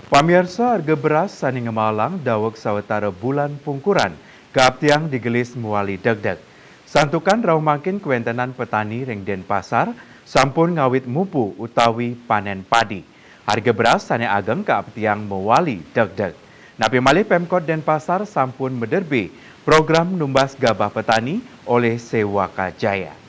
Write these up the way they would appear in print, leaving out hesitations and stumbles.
Pamirsa harga beras sani ngemalang dawek sawetara bulan pungkuran kaaptiang digelis muali degdeg. Santukan rauh makin kuentenan petani ring Denpasar sampun ngawit mupu utawi panen padi. Harga beras sani ageng kaaptiang muali degdeg. Napi malih Pemkot Denpasar sampun mederbe program numbas gabah petani oleh Sewaka Jaya.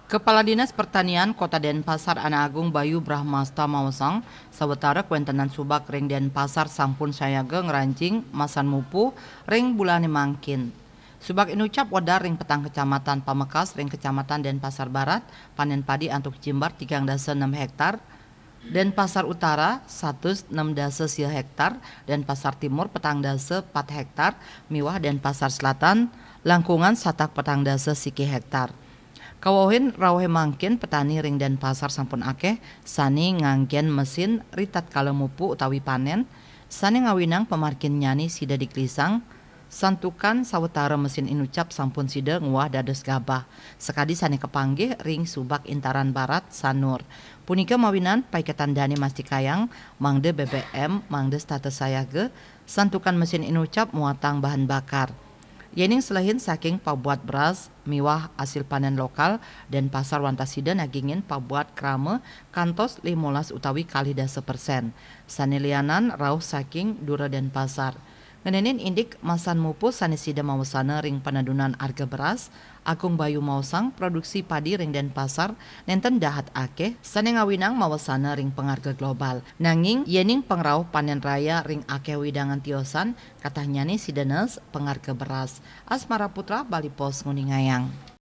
Kepala Dinas Pertanian Kota Denpasar Ana Agung Bayu Brahmasta Mausang, sawetara kuentenan subak ring Denpasar sampun sayaga ngerancing masan mupu ring bulane mangkin. Subak inucap wadar ring petang kecamatan Pamekas ring kecamatan Denpasar Barat, panen padi antuk Jimbar 3,6 hektar, Denpasar Utara 106 hektar, Denpasar Timur petang 4 hektar, miwah Denpasar Selatan langkungan satak petang siki hektar. Kawohin raweh mangkin petani ring Denpasar sampun akeh sani nganggen mesin ritat kalemupu utawi panen, sani ngawinang pemarkin nyani sida diklisang, santukan sawetara mesin inucap sampun sida nguah dados gabah. Sekadi sani kepanggih ring subak Intaran Barat Sanur. Punika mawinan paiketan dani mastikayang, mangde BBM, mangde status sayage, santukan mesin inucap muatang bahan bakar. Yening selain saking pabuat beras, miwah hasil panen lokal, Denpasar wantasida nagingin pabuat krame kantos 15 utawi kali 10%. Sanilianan rauh saking Dura Denpasar. Ngenenin indik masan mupu sanisida mawasana ring penadunan harga beras, Agung Bayu Mausang produksi padi ring Denpasar nenten dahat akeh sane ngawinang mawasana ring pengharga global. Nanging yening pengrauh panen raya ring akeh widangan tiosan katanya nih sidenes pengharga beras. Asmara Putra Bali Pos Nguningayang.